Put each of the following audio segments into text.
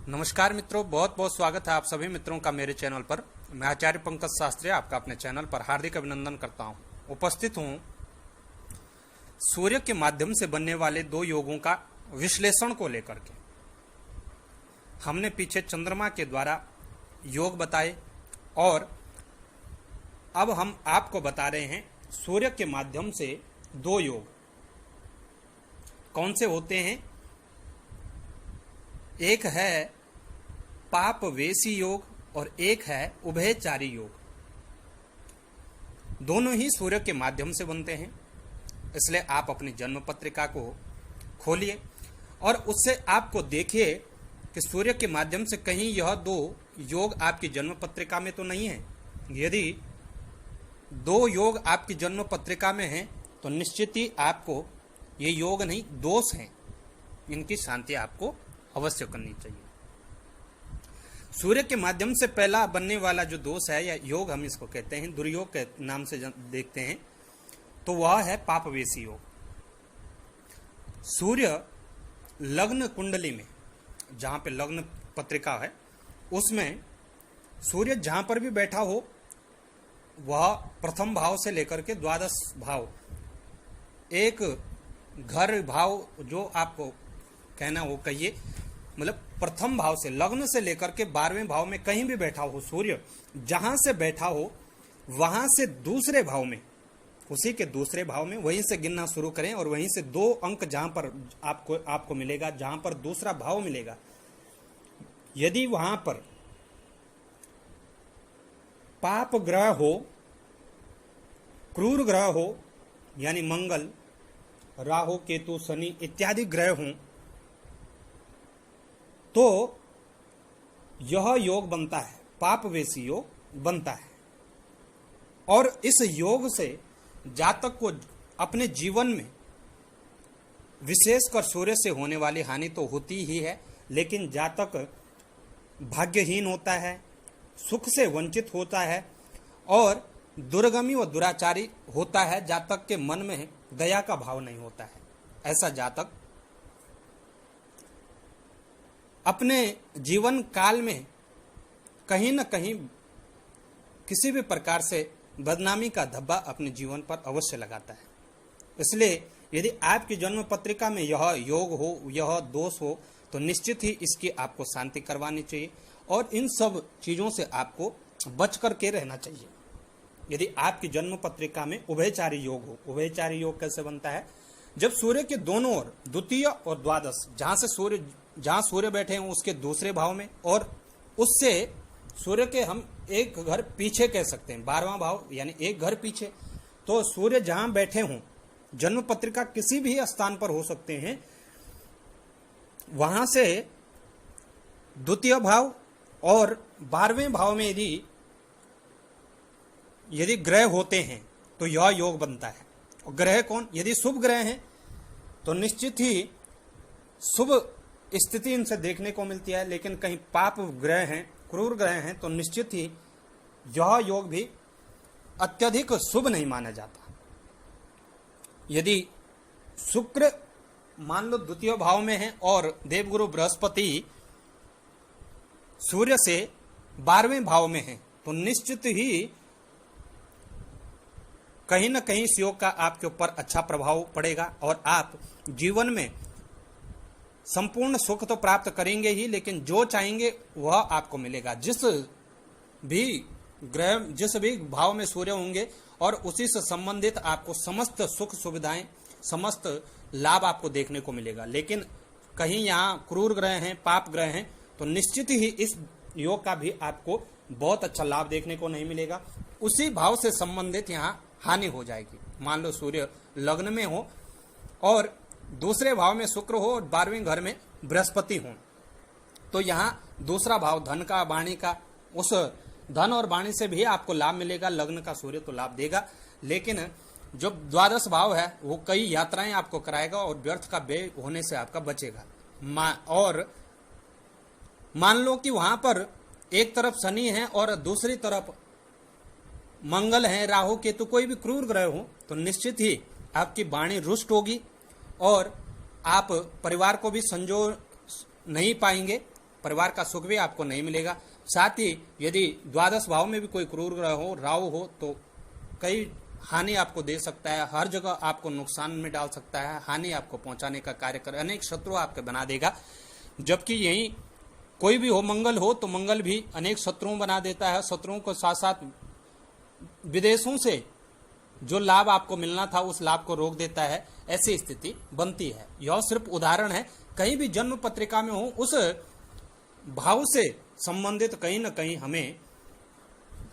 नमस्कार मित्रों, बहुत बहुत स्वागत है आप सभी मित्रों का मेरे चैनल पर। मैं आचार्य पंकज शास्त्री आपका अपने चैनल पर हार्दिक अभिनंदन करता हूं। उपस्थित हूं सूर्य के माध्यम से बनने वाले दो योगों का विश्लेषण को लेकर के। हमने पीछे चंद्रमा के द्वारा योग बताए और अब हम आपको बता रहे हैं सूर्य के माध्यम से दो योग कौन से होते हैं। एक है पाप वेशी योग और एक है उभयचारी योग। दोनों ही सूर्य के माध्यम से बनते हैं, इसलिए आप अपनी जन्म पत्रिका को खोलिए और उससे आपको देखिए कि सूर्य के माध्यम से कहीं यह दो योग आपकी जन्म पत्रिका में तो नहीं है। यदि दो योग आपकी जन्म पत्रिका में हैं तो निश्चित ही आपको ये योग नहीं दोष हैं, इनकी शांति आपको अवश्य करनी चाहिए। सूर्य के माध्यम से पहला बनने वाला जो दोष है या योग हम इसको कहते हैं, दुर्योग के नाम से देखते हैं, तो वह है पापवेशी योग। सूर्य लग्न कुंडली में, जहां पे लग्न पत्रिका है, उसमें सूर्य जहां पर भी बैठा हो वह प्रथम भाव से लेकर के द्वादश भाव, एक घर भाव जो आपको कहना हो कहिए, मतलब प्रथम भाव से लग्न से लेकर के 12वें भाव में कहीं भी बैठा हो सूर्य, जहां से बैठा हो वहां से दूसरे भाव में, उसी के दूसरे भाव में वहीं से गिनना शुरू करें और वहीं से 2 अंक जहां पर आपको मिलेगा, जहां पर दूसरा भाव मिलेगा, यदि वहां पर पाप ग्रह हो, क्रूर ग्रह हो, यानी मंगल, राहु, केतु, शनि इत्यादि ग्रह हों, तो यह योग बनता है, पापवेशी योग बनता है। और इस योग से जातक को अपने जीवन में विशेषकर सूर्य से होने वाली हानि तो होती ही है, लेकिन जातक भाग्यहीन होता है, सुख से वंचित होता है और दुर्गमी व दुराचारी होता है। जातक के मन में दया का भाव नहीं होता है। ऐसा जातक अपने जीवन काल में कहीं न कहीं किसी भी प्रकार से बदनामी का धब्बा अपने जीवन पर अवश्य लगाता है। इसलिए यदि आपकी जन्म पत्रिका में यह योग हो, यह दोष हो, तो निश्चित ही इसकी आपको शांति करवानी चाहिए और इन सब चीजों से आपको बच करके रहना चाहिए। यदि आपकी जन्म पत्रिका में उभयचारी योग हो, उभयचारी योग कैसे बनता है? जब सूर्य के दोनों ओर द्वितीय और द्वादश, जहां सूर्य बैठे हैं उसके दूसरे भाव में, और उससे सूर्य के हम एक घर पीछे कह सकते हैं, 12वां भाव यानी एक घर पीछे, तो सूर्य जहां बैठे हों, जन्म पत्रिका किसी भी स्थान पर हो सकते हैं, वहां से द्वितीय भाव और 12वें भाव में यदि ग्रह होते हैं तो यह योग बनता है। और ग्रह कौन? यदि शुभ ग्रह हैं तो निश्चित ही शुभ स्थिति इनसे देखने को मिलती है, लेकिन कहीं पाप ग्रह हैं, क्रूर ग्रह हैं, तो निश्चित ही यह योग भी अत्यधिक शुभ नहीं माना जाता। यदि शुक्र मान लो द्वितीय भाव में है और देवगुरु बृहस्पति सूर्य से 12वें भाव में है, तो निश्चित ही कहीं न कहीं इस योग का आपके ऊपर अच्छा प्रभाव पड़ेगा और आप जीवन में संपूर्ण सुख तो प्राप्त करेंगे ही, लेकिन जो चाहेंगे वह आपको मिलेगा। जिस भी भाव में सूर्य होंगे और उसी से संबंधित आपको समस्त सुख सुविधाएं, समस्त लाभ आपको देखने को मिलेगा। लेकिन कहीं यहाँ क्रूर ग्रह हैं, पाप ग्रह हैं, तो निश्चित ही इस योग का भी आपको बहुत अच्छा लाभ देखने को नहीं मिलेगा। उसी भाव से संबंधित यहाँ हानि हो जाएगी। मान लो सूर्य लग्न में हो और दूसरे भाव में शुक्र हो और 12वें घर में बृहस्पति हो, तो यहाँ दूसरा भाव धन का, वाणी का, उस धन और वाणी से भी आपको लाभ मिलेगा। लग्न का सूर्य तो लाभ देगा, लेकिन जो द्वादश भाव है वो कई यात्राएं आपको कराएगा और व्यर्थ का व्यय होने से आपका बचेगा। और मान लो कि वहां पर एक तरफ शनि है और दूसरी तरफ मंगल है, राहु, केतु, कोई भी क्रूर ग्रह हो, तो निश्चित ही आपकी वाणी रुष्ट होगी और आप परिवार को भी संजो नहीं पाएंगे परिवार का सुख भी आपको नहीं मिलेगा। साथ ही यदि द्वादश भाव में भी कोई क्रूर ग्रह हो, राहु हो, तो कई हानि आपको दे सकता है, हर जगह आपको नुकसान में डाल सकता है, हानि आपको पहुंचाने का कार्य कर, अनेक शत्रु आपके बना देगा। जबकि यही कोई भी हो, मंगल हो, तो मंगल भी अनेक शत्रुओं बना देता है। शत्रुओं को साथ साथ विदेशों से जो लाभ आपको मिलना था उस लाभ को रोक देता है, ऐसी स्थिति बनती है। यह सिर्फ उदाहरण है। कहीं भी जन्म पत्रिका में हो, उस भाव से संबंधित कहीं न कहीं हमें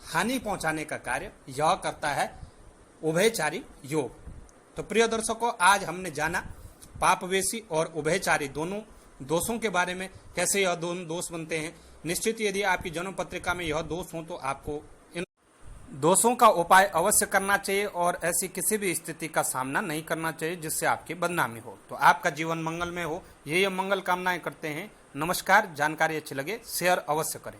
हानि पहुंचाने का कार्य यह करता है उभयचारी योग। तो प्रिय दर्शकों, आज हमने जाना पापवेशी और उभयचारी दोनों दोषों के बारे में, कैसे यह दोनों दोष बनते हैं। निश्चित यदि आपकी जन्म पत्रिका में यह दोष हो तो आपको इन दोषों का उपाय अवश्य करना चाहिए और ऐसी किसी भी स्थिति का सामना नहीं करना चाहिए जिससे आपकी बदनामी हो। तो आपका जीवन मंगलमय हो, यही हम मंगल कामनाएं करते हैं। नमस्कार। जानकारी अच्छी लगे शेयर अवश्य करें।